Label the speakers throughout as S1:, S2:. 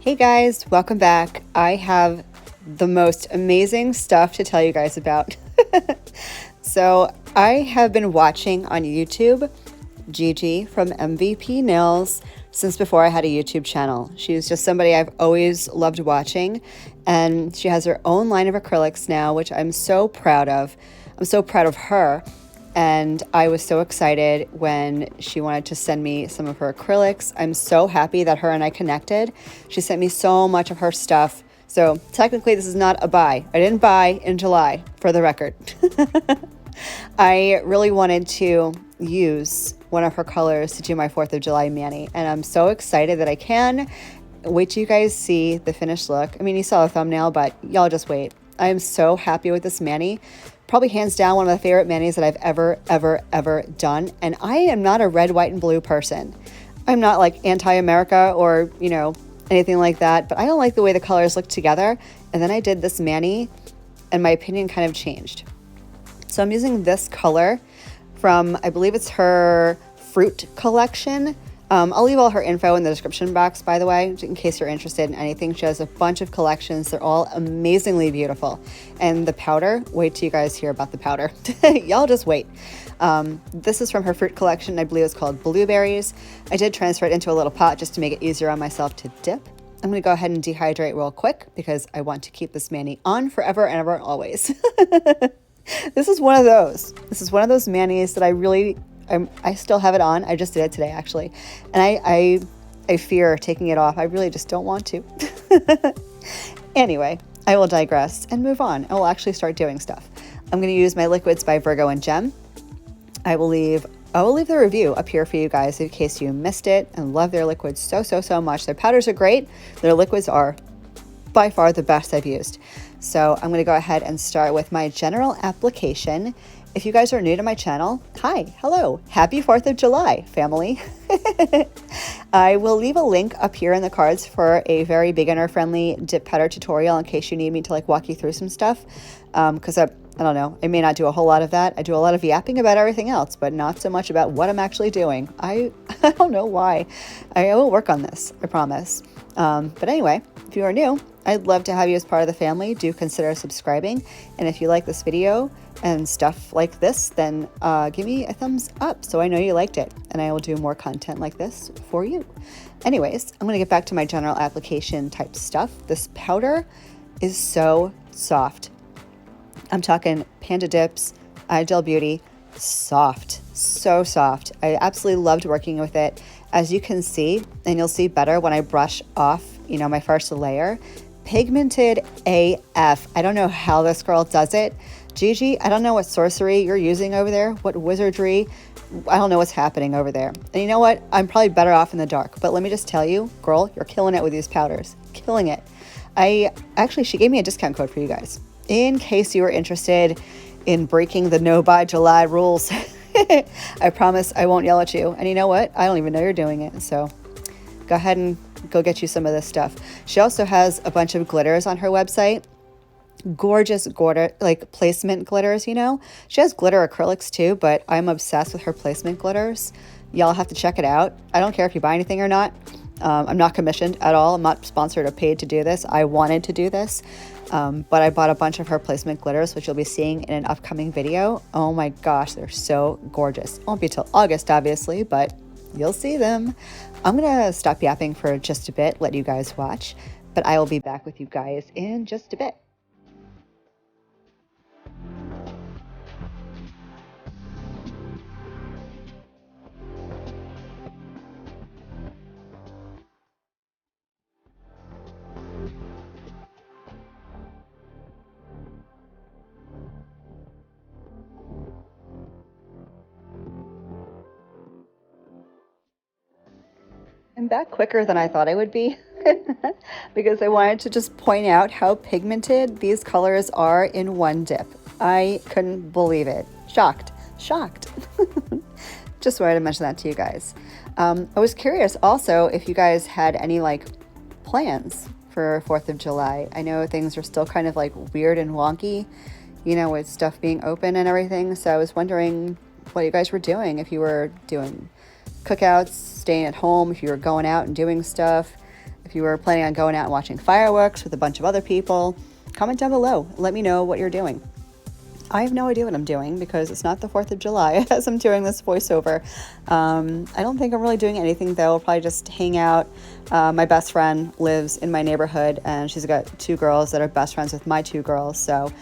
S1: Hey guys, welcome back. I have the most amazing stuff to tell you guys about. So I have been watching on YouTube Gigi from MVP Nails since before I had a YouTube channel. She's just somebody I've always loved watching, and she has her own line of acrylics now, which I'm so proud of. I'm so proud of her. And I was so excited when she wanted to send me some of her acrylics. I'm so happy that her and I connected. She sent me so much of her stuff. So technically this is not a buy. I didn't buy in July, for the record. I really wanted to use one of her colors to do my 4th of July mani, and I'm so excited that I can. Wait till you guys see the finished look. I mean, you saw the thumbnail, but y'all just wait. I am so happy with this mani. Probably hands down one of my favorite manis that I've ever done. And I am not a red, white, and blue person. I'm not like anti-America or, anything like that, but I don't like the way the colors look together. And then I did this mani and my opinion kind of changed. So I'm using this color from, I believe it's her fruit collection. I'll leave all her info in the description box, by the way, in case you're interested in anything. She has a bunch of collections. They're all amazingly beautiful. And the powder, wait till you guys hear about the powder. Y'all just wait. This is from her fruit collection. I believe it's called Blueberries. I did transfer it into a little pot just to make it easier on myself to dip. I'm going to go ahead and dehydrate real quick because I want to keep this mani on forever and ever always. This is one of those. This is one of those manis that I still have it on. I just did it today, actually. And I fear taking it off. I really just don't want to. Anyway, I will digress and move on. I will actually start doing stuff. I'm going to use my liquids by Virgo and Gem. I will leave the review up here for you guys in case you missed it, and love their liquids so much. Their powders are great. Their liquids are by far the best I've used. So I'm going to go ahead and start with my general application. If you guys are new to my channel, hi, hello, happy 4th of July, family. I will leave a link up here in the cards for a very beginner-friendly dip powder tutorial in case you need me to walk you through some stuff. Because I don't know, I may not do a whole lot of that. I do a lot of yapping about everything else, but not so much about what I'm actually doing. I don't know why. I will work on this, I promise. But anyway, if you are new, I'd love to have you as part of the family. Do consider subscribing. And if you like this video and stuff like this, then give me a thumbs up so I know you liked it. And I will do more content like this for you. Anyways, I'm going to get back to my general application type stuff. This powder is so soft. I'm talking Panda Dips, iGel Beauty, soft, so soft. I absolutely loved working with it. As you can see, and you'll see better when I brush off, my first layer, pigmented AF. I don't know how this girl does it. Gigi, I don't know what sorcery you're using over there, what wizardry. I don't know what's happening over there. And you know what? I'm probably better off in the dark, but let me just tell you, girl, you're killing it with these powders. Killing it. She gave me a discount code for you guys in case you were interested in breaking the no buy July rules. I promise I won't yell at you. And you know what? I don't even know you're doing it. So go ahead and go get you some of this stuff. She also has a bunch of glitters on her website. Gorgeous glitter, placement glitters, She has glitter acrylics too, but I'm obsessed with her placement glitters. Y'all have to check it out. I don't care if you buy anything or not. I'm not commissioned at all. I'm not sponsored or paid to do this. I wanted to do this. But I bought a bunch of her placement glitters, which you'll be seeing in an upcoming video. Oh my gosh, they're so gorgeous. Won't be till August, obviously, but you'll see them. I'm going to stop yapping for just a bit, let you guys watch, but I will be back with you guys in just a bit. I'm back quicker than I thought I would be because I wanted to just point out how pigmented these colors are in one dip. I couldn't believe it. Shocked. Just wanted to mention that to you guys. I was curious also if you guys had any plans for 4th of July. I know things are still kind of weird and wonky, with stuff being open and everything. So I was wondering what you guys were doing, if you were doing cookouts, staying at home, if you were going out and doing stuff, if If you were planning on going out and watching fireworks with a bunch of other people, comment down below. Let me know what you're doing. I have no idea what I'm doing because it's not the 4th of July as I'm doing this voiceover. I don't think I'm really doing anything though. I'll probably just hang out. My best friend lives in my neighborhood and she's got 2 girls that are best friends with my 2 girls. So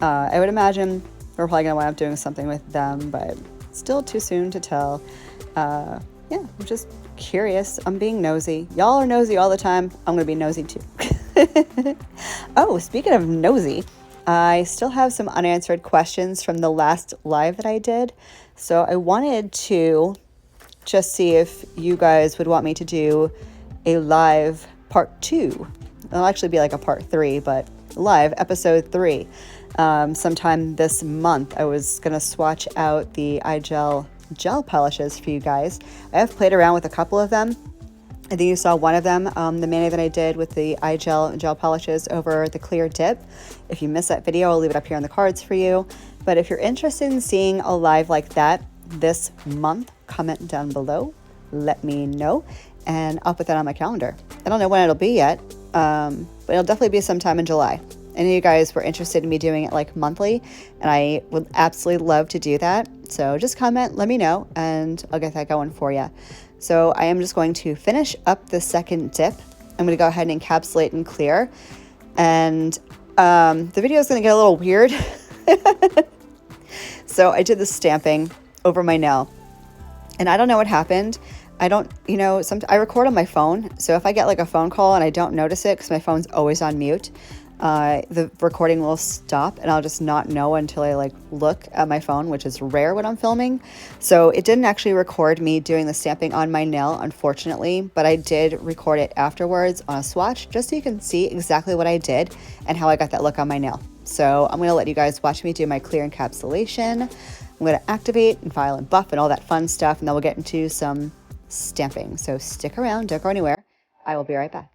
S1: I would imagine we're probably gonna wind up doing something with them, but still too soon to tell. Yeah, I'm just curious. I'm being nosy. Y'all are nosy all the time. I'm gonna be nosy too. Oh, speaking of nosy, I still have some unanswered questions from the last live that I did. So I wanted to just see if you guys would want me to do a live part 2. It'll actually be like a part 3, but live episode 3. Sometime this month, I was going to swatch out the iGel gel polishes for you guys. I have played around with a couple of them. I think you saw one of them, the mani that I did with the iGel gel polishes over the clear dip. If you missed that video, I'll leave it up here on the cards for you. But if you're interested in seeing a live like that this month, comment down below, let me know, and I'll put that on my calendar. I don't know when it'll be yet, but it'll definitely be sometime in July. I know you guys were interested in me doing it like monthly, and I would absolutely love to do that. So just comment, let me know, and I'll get that going for you. So I am just going to finish up the second dip. I'm going to go ahead and encapsulate and clear. And the video is going to get a little weird. So I did the stamping over my nail. And I don't know what happened. I don't, I record on my phone. So if I get like a phone call and I don't notice it because my phone's always on mute, the recording will stop and I'll just not know until I look at my phone, which is rare when I'm filming. So it didn't actually record me doing the stamping on my nail, unfortunately, but I did record it afterwards on a swatch just so you can see exactly what I did and how I got that look on my nail. So I'm going to let you guys watch me do my clear encapsulation. I'm going to activate and file and buff and all that fun stuff, and then we'll get into some stamping. So stick around, don't go anywhere. I will be right back.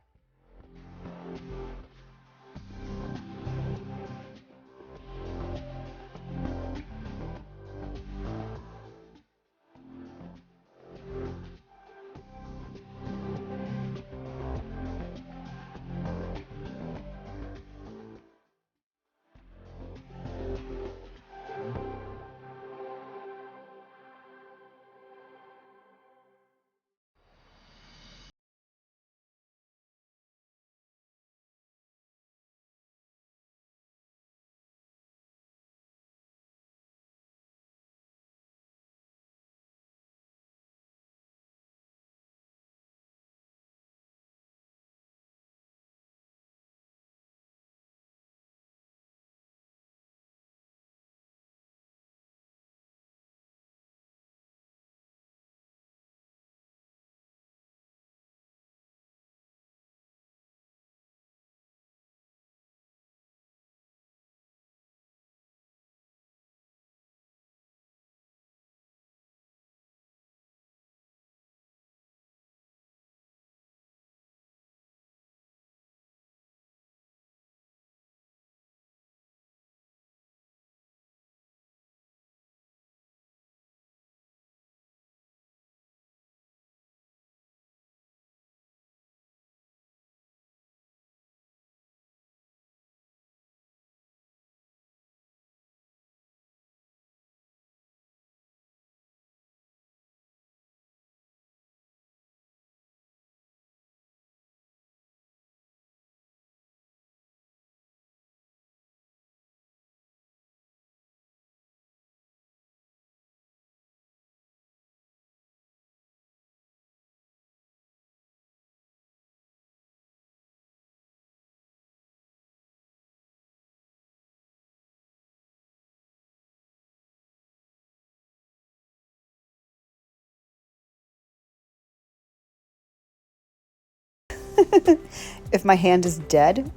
S1: If my hand is dead,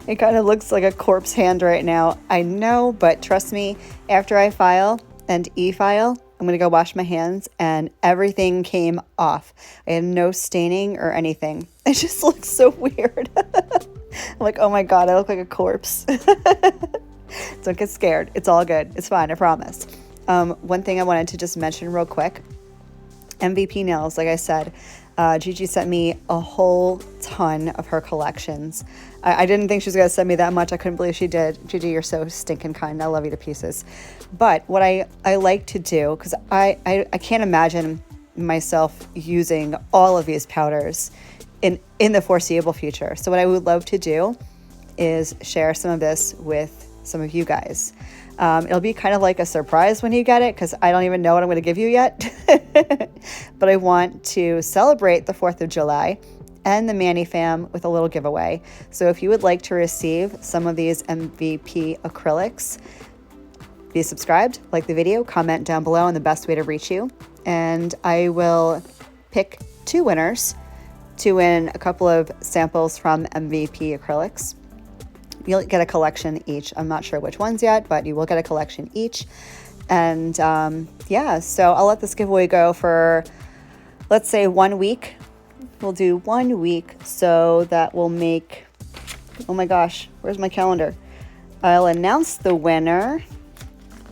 S1: it kind of looks like a corpse hand right now. I know, but trust me, after I file and e-file, I'm going to go wash my hands and everything came off. I had no staining or anything. It just looks so weird. I'm like, oh my God, I look like a corpse. Don't get scared. It's all good. It's fine. I promise. One thing I wanted to just mention real quick, MVP nails, like I said, Gigi sent me a whole ton of her collections. I didn't think she was going to send me that much. I couldn't believe she did. Gigi, you're so stinking kind. I love you to pieces. But what I like to do, because I can't imagine myself using all of these powders in the foreseeable future. So what I would love to do is share some of this with some of you guys. It'll be kind of like a surprise when you get it, because I don't even know what I'm going to give you yet. But I want to celebrate the 4th of July and the Manny fam with a little giveaway. So if you would like to receive some of these MVP acrylics, be subscribed, like the video, comment down below on the best way to reach you. And I will pick 2 winners to win a couple of samples from MVP Acrylics. You'll get a collection each. I'm not sure which ones yet, but you will get a collection each. And yeah, so I'll let this giveaway go for, let's say, 1 week. We'll do 1 week, so that will make, oh my gosh, where's my calendar? I'll announce the winner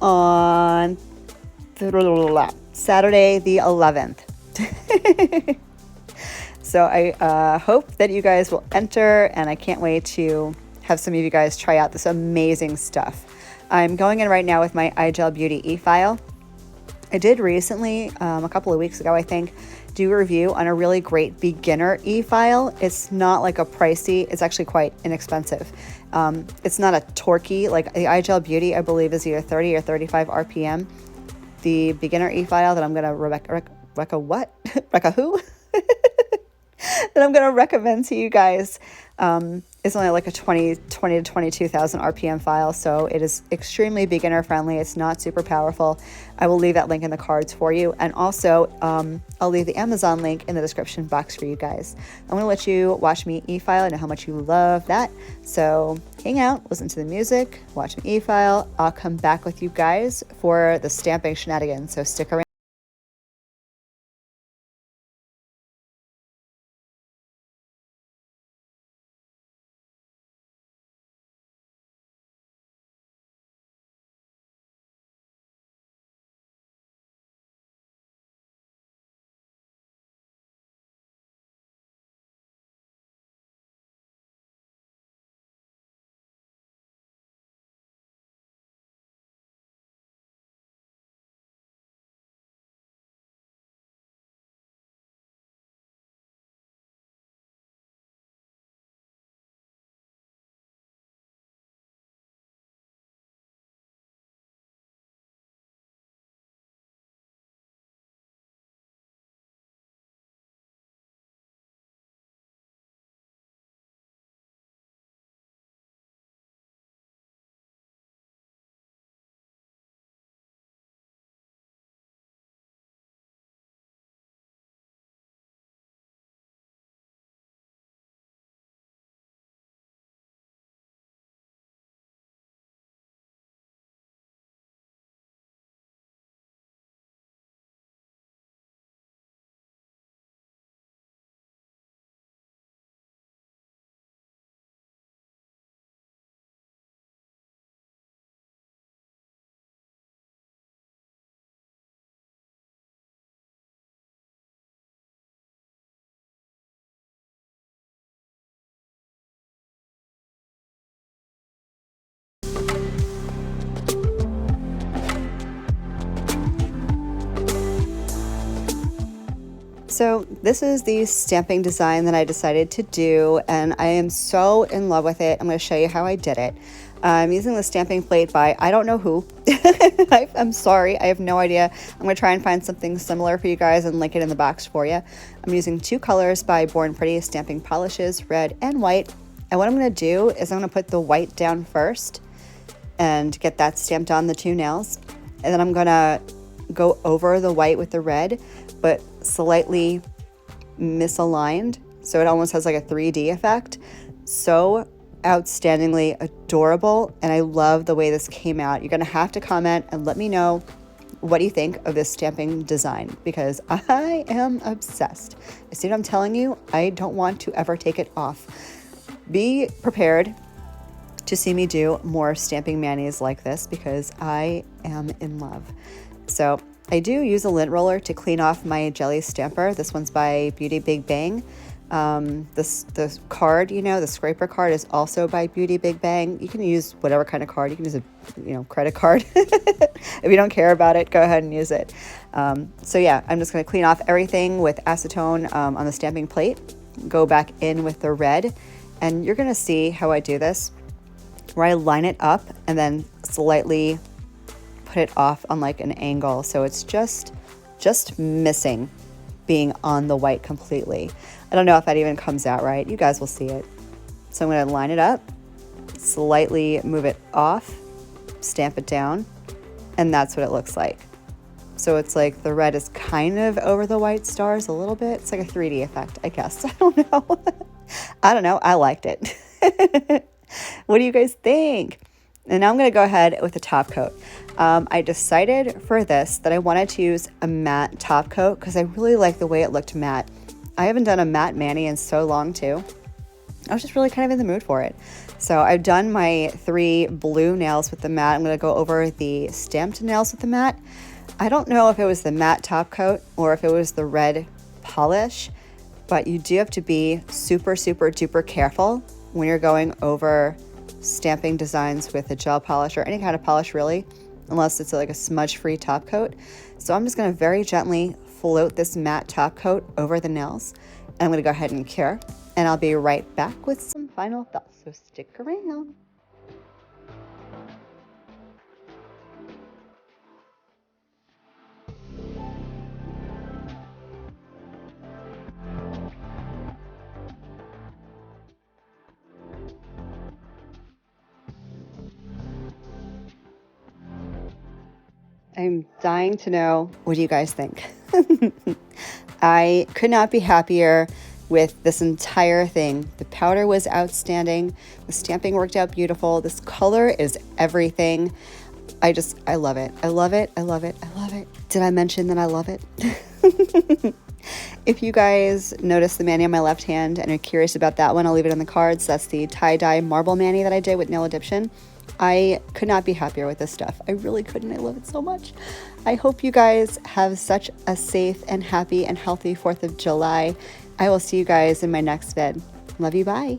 S1: on Saturday the 11th. So I hope that you guys will enter, and I can't wait to have some of you guys try out this amazing stuff. I'm going in right now with my iGel Beauty e-file. I did recently, a couple of weeks ago, I think, do a review on a really great beginner e-file. It's not like a pricey, it's actually quite inexpensive. It's not a torquey, like the iGel Beauty, I believe, is either 30 or 35 RPM. The beginner e-file that I'm gonna that I'm gonna recommend to you guys is only like a 20 to 22,000 RPM file, so it is extremely beginner friendly. It's not super powerful. I will leave that link in the cards for you, and also I'll leave the Amazon link in the description box for you guys. I'm gonna let you watch me e-file. I know how much you love that, so hang out, listen to the music, watch me e-file. I'll come back with you guys for the stamping shenanigans, so stick around. So this is the stamping design that I decided to do, and I am so in love with it. I'm going to show you how I did it. I'm using the stamping plate by I don't know who. I'm sorry, I have no idea. I'm going to try and find something similar for you guys and link it in the box for you. I'm using 2 colors by Born Pretty stamping polishes, red and white. And what I'm going to do is I'm going to put the white down first and get that stamped on the 2 nails. And then I'm going to go over the white with the red, but slightly misaligned, so it almost has like a 3D effect. So outstandingly adorable, and I love the way this came out. You're gonna have to comment and let me know what do you think of this stamping design, because I am obsessed. I see what I'm telling you, I don't want to ever take it off. Be prepared to see me do more stamping manis like this, because I am in love. So I do use a lint roller to clean off my jelly stamper. This one's by Beauty Big Bang. The card, the scraper card is also by Beauty Big Bang. You can use whatever kind of card. You can use a, credit card. If you don't care about it, go ahead and use it. So yeah, I'm just going to clean off everything with acetone on the stamping plate. Go back in with the red, and you're going to see how I do this, where I line it up and then slightly put it off on like an angle, so it's just missing being on the white completely. I don't know if that even comes out right. You guys will see it. So I'm going to line it up, slightly move it off, stamp it down, and that's what it looks like. So it's like the red is kind of over the white stars a little bit. It's like a 3D effect, I guess. I don't know. I don't know. I liked it. What do you guys think? And now I'm going to go ahead with the top coat. I decided for this that I wanted to use a matte top coat because I really like the way it looked matte. I haven't done a matte mani in so long too. I was just really kind of in the mood for it. So I've done my 3 blue nails with the matte. I'm going to go over the stamped nails with the matte. I don't know if it was the matte top coat or if it was the red polish, but you do have to be super, super duper careful when you're going over stamping designs with a gel polish or any kind of polish really, unless it's like a smudge-free top coat. So I'm just going to very gently float this matte top coat over the nails. And I'm going to go ahead and cure, and I'll be right back with some final thoughts, so stick around. I'm dying to know, what do you guys think? I could not be happier with this entire thing. The powder was outstanding. The stamping worked out beautiful. This color is everything. I love it. I love it. I love it. I love it. Did I mention that I love it? If you guys notice the mani on my left hand and are curious about that one, I'll leave it in the cards. That's the tie-dye marble mani that I did with nail addiction. I could not be happier with this stuff. I really couldn't. I love it so much. I hope you guys have such a safe and happy and healthy 4th of July. I will see you guys in my next vid. Love you. Bye.